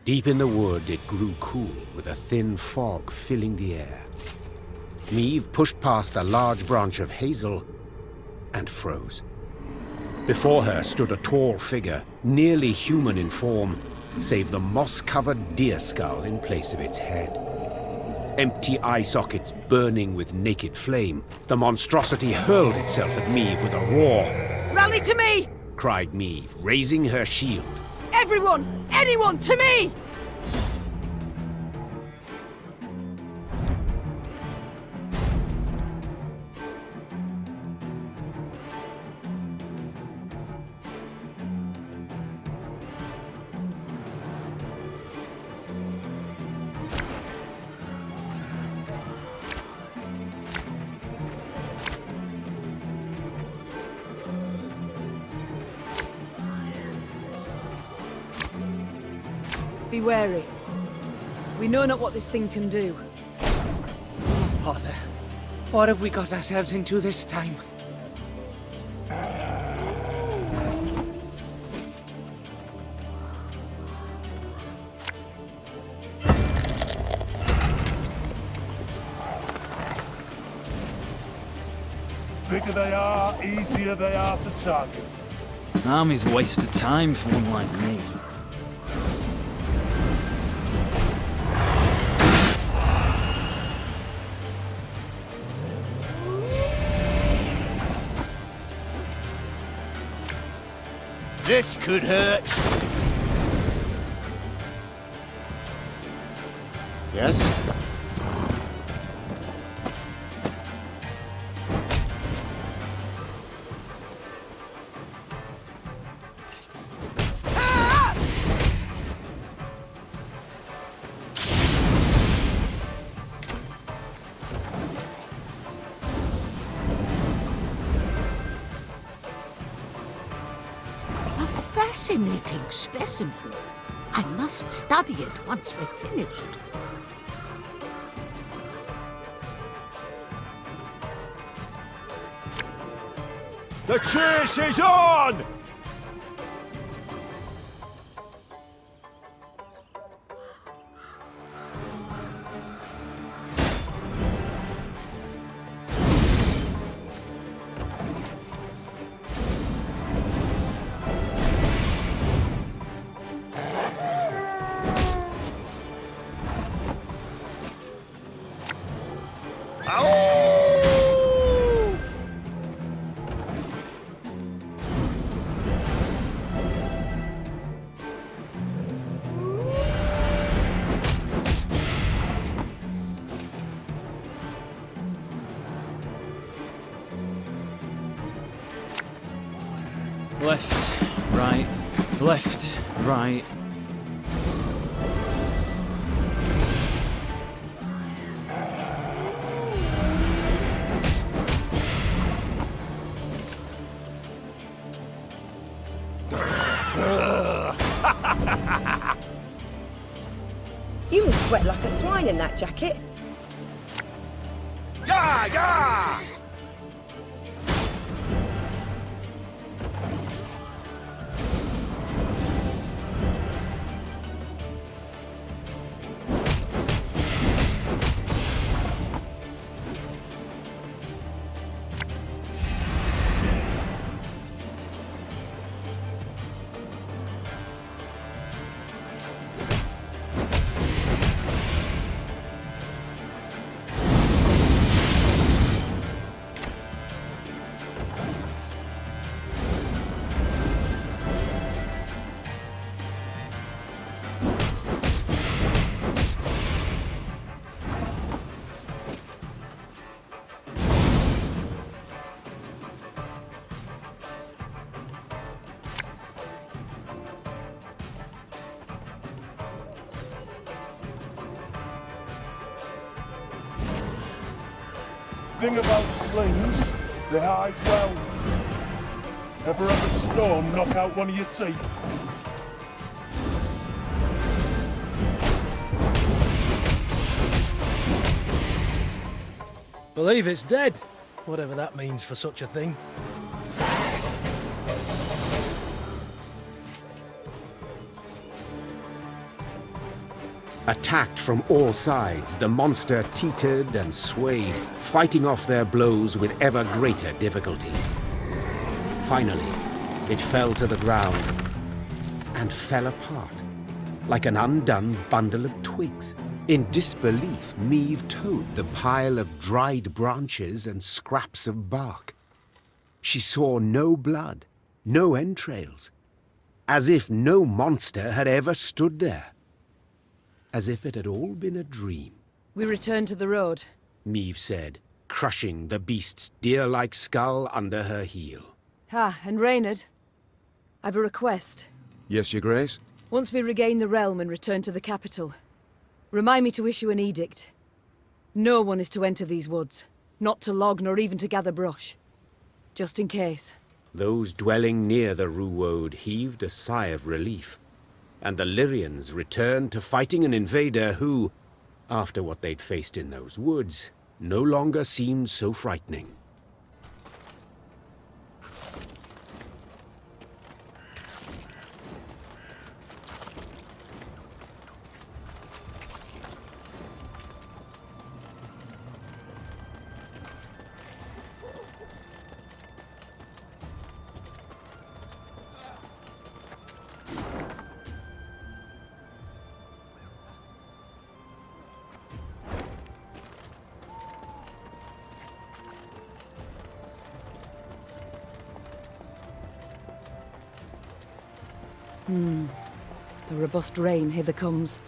Deep in the wood, it grew cool, with a thin fog filling the air. Meve pushed past a large branch of hazel and froze. Before her stood a tall figure, nearly human in form, save the moss-covered deer skull in place of its head. Empty eye sockets burning with naked flame, the monstrosity hurled itself at Meve with a roar. "Rally to me!" cried Meve, raising her shield. "Everyone! Anyone! To me!" Be wary. We know not what this thing can do. Bother. What have we got ourselves into this time? Bigger they are, easier they are to target. Army's a waste of time for one like me. This could hurt. Yes? Fascinating specimen. I must study it once we're finished. The chase is on! Left, right, left, right. You must sweat like a swine in that jacket. Yeah, yeah! Thing about slings, they hide well. Ever have a storm knock out one of your teeth? Believe it's dead, whatever that means for such a thing. Attacked from all sides, the monster teetered and swayed, fighting off their blows with ever greater difficulty. Finally, it fell to the ground and fell apart, like an undone bundle of twigs. In disbelief, Meve towed the pile of dried branches and scraps of bark. She saw no blood, no entrails, as if no monster had ever stood there. As if it had all been a dream. We return to the road. Meve said, crushing the beast's deer-like skull under her heel. Ah, and Reynard, I've a request. Yes, Your Grace? Once we regain the realm and return to the capital, remind me to issue an edict. No one is to enter these woods, not to log nor even to gather brush. Just in case. Those dwelling near the Ruwode heaved a sigh of relief, and the Lyrians returned to fighting an invader who, after what they'd faced in those woods, no longer seemed so frightening. A robust rain hither comes.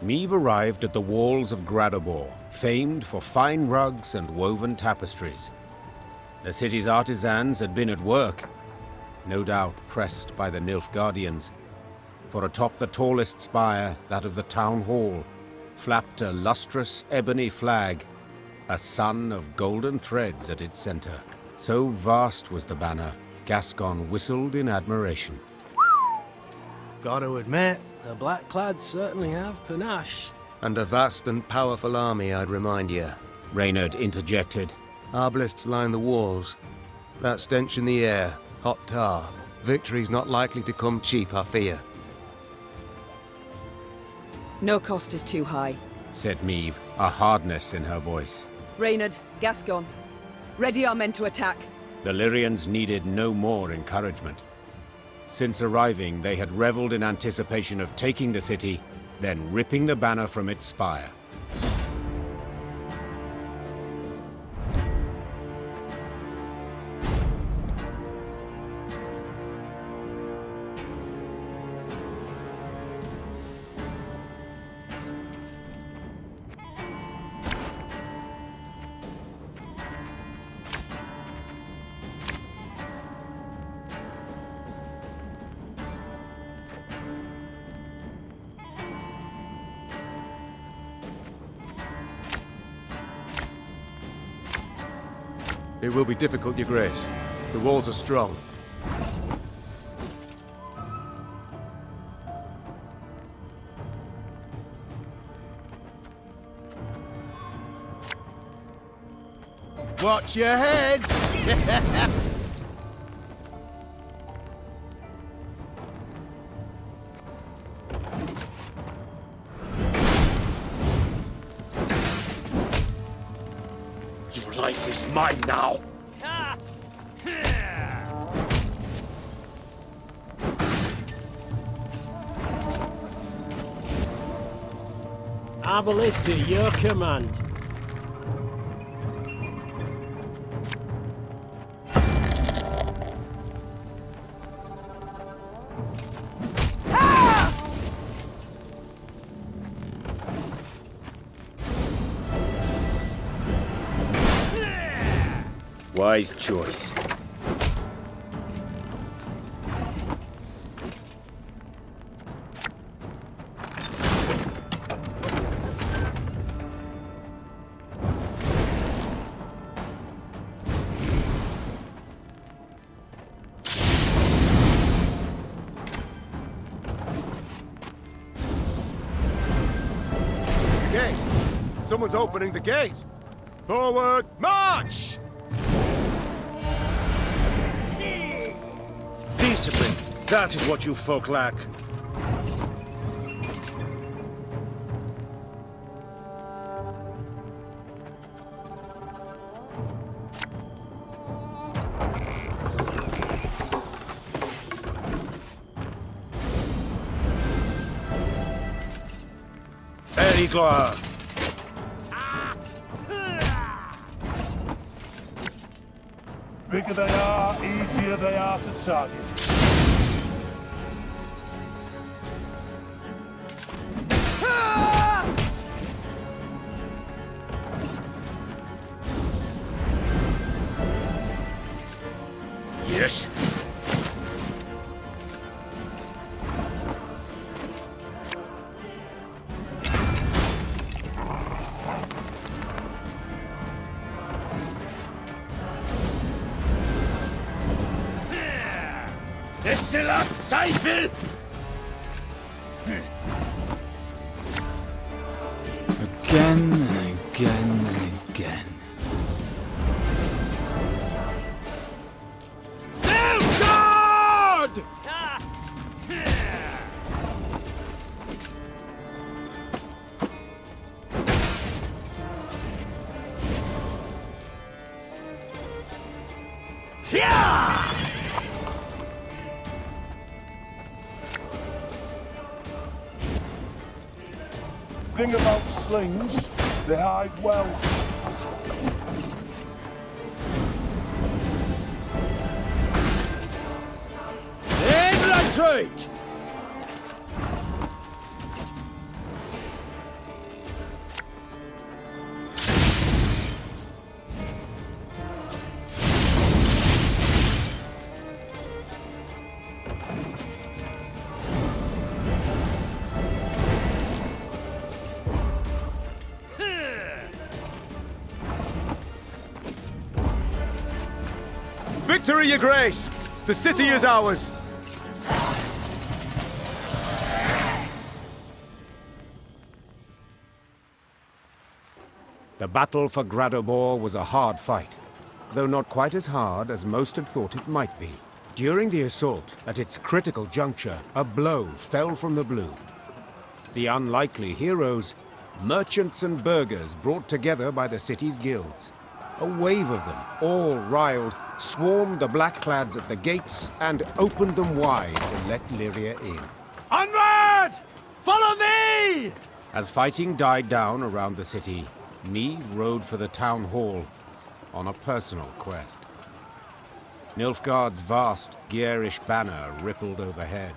Meve arrived at the walls of Gradobor, famed for fine rugs and woven tapestries. The city's artisans had been at work, no doubt pressed by the Nilfgaardians, for atop the tallest spire, that of the town hall, flapped a lustrous ebony flag, a sun of golden threads at its center. So vast was the banner, Gascon whistled in admiration. Gotta admit, the Blackclads certainly have panache. And a vast and powerful army, I'd remind you. Reynard interjected. Arbalists line the walls. That stench in the air, hot tar. Victory's not likely to come cheap, I fear. No cost is too high, said Meve, a hardness in her voice. Reynard, Gascon, ready our men to attack. The Lyrians needed no more encouragement. Since arriving, they had reveled in anticipation of taking the city, then ripping the banner from its spire. It will be difficult, Your Grace. The walls are strong. Watch your heads! Your life is mine now. Arbalist at your command. Wise choice. Gate! Someone's opening the gate! Forward, march! Discipline. That is what you folk lack. Very glad. Bigger they are, easier they are to target. Yes. Destillat Zweifel! Again and again and again. God! Thing about slings, they hide well. Infiltrate! Victory, your grace! The city is ours! The battle for Gradobor was a hard fight, though not quite as hard as most had thought it might be. During the assault, at its critical juncture, a blow fell from the blue. The unlikely heroes, merchants and burghers brought together by the city's guilds. A wave of them, all riled, swarmed the black-clads at the gates and opened them wide to let Lyria in. Onward! Follow me! As fighting died down around the city, Meve rode for the town hall on a personal quest. Nilfgaard's vast, garish banner rippled overhead.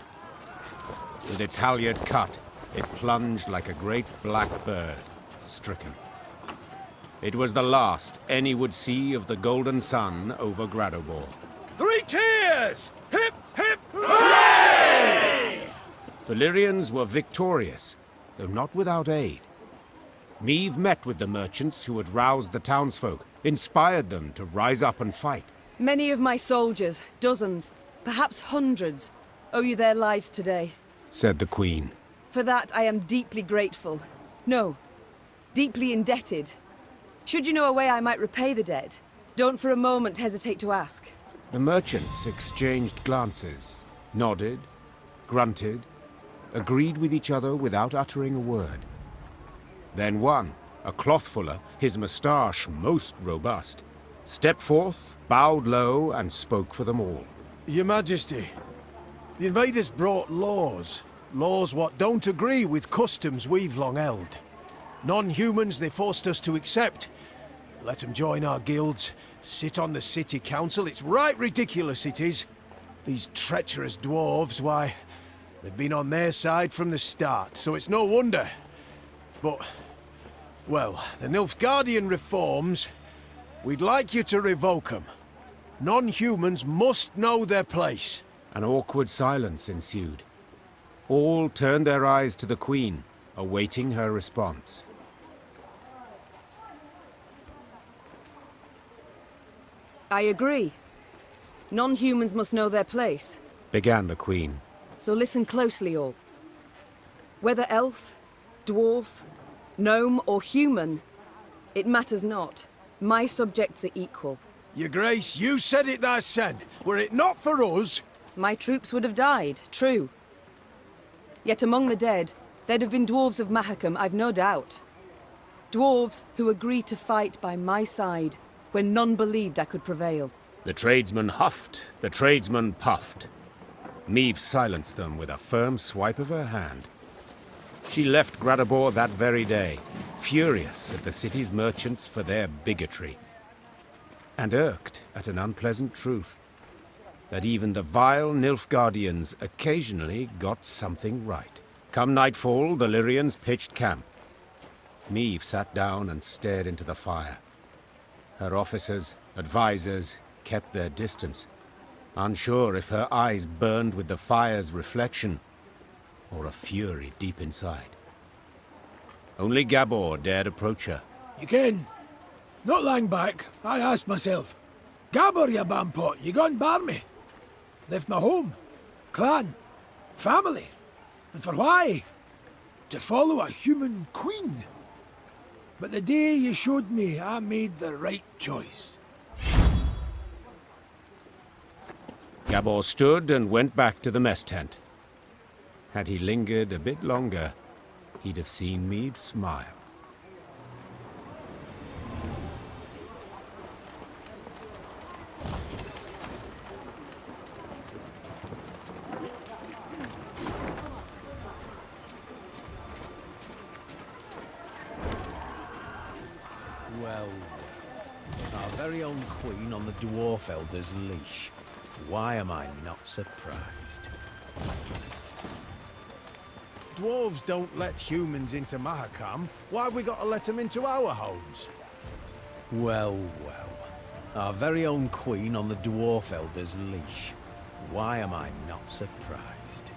With its halyard cut, it plunged like a great black bird, stricken. It was the last any would see of the golden sun over Gradobor. 3 cheers! Hip, hip, hooray! The Lyrians were victorious, though not without aid. Meve met with the merchants who had roused the townsfolk, inspired them to rise up and fight. Many of my soldiers, dozens, perhaps hundreds, owe you their lives today. Said the Queen. For that, I am deeply grateful. No, deeply indebted. Should you know a way I might repay the debt, don't for a moment hesitate to ask. The merchants exchanged glances, nodded, grunted, agreed with each other without uttering a word. Then one, a clothfuller, his moustache most robust, stepped forth, bowed low, and spoke for them all. Your Majesty, the invaders brought laws. Laws what don't agree with customs we've long held. Non-humans they forced us to accept. Let them join our guilds, sit on the city council. It's right ridiculous it is. These treacherous dwarves, why, they've been on their side from the start, so it's no wonder. But, well, the Nilfgaardian reforms, we'd like you to revoke them. Non-humans must know their place. An awkward silence ensued. All turned their eyes to the Queen, awaiting her response. I agree. Non-humans must know their place. Began the Queen. So listen closely, all. Whether elf, dwarf, gnome, or human, it matters not. My subjects are equal. Your Grace, you said it thysen. Were it not for us... My troops would have died, true. Yet among the dead, there'd have been dwarves of Mahakam, I've no doubt. Dwarves who agreed to fight by my side when none believed I could prevail. The tradesman huffed, the tradesman puffed. Meve silenced them with a firm swipe of her hand. She left Gradobor that very day, furious at the city's merchants for their bigotry, and irked at an unpleasant truth, that even the vile Nilfgaardians occasionally got something right. Come nightfall, the Lyrians pitched camp. Meve sat down and stared into the fire. Her officers, advisors, kept their distance, unsure if her eyes burned with the fire's reflection or a fury deep inside. Only Gabor dared approach her. You ken, not long back, I asked myself, Gabor, you bampot, you gone bar me? Left my home, clan, family, and for why? To follow a human queen. But the day you showed me, I made the right choice. Gabor stood and went back to the mess tent. Had he lingered a bit longer, he'd have seen Meve smile. Well, our very own queen on the dwarf elder's leash. Why am I not surprised? Dwarves don't let humans into Mahakam. Why have we got to let them into our homes? Well, well. Our very own queen on the dwarf elder's leash. Why am I not surprised?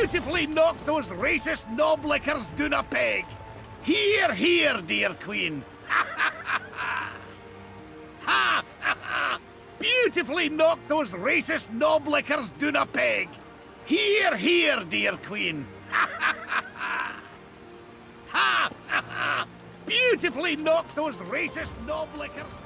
Beautifully knocked those racist knoblickers down a peg. Here, here, dear queen. Ha ha ha! Beautifully knocked those racist knoblickers down a peg. Here, here, dear queen. Ha ha ha! Beautifully knocked those racist knoblickers.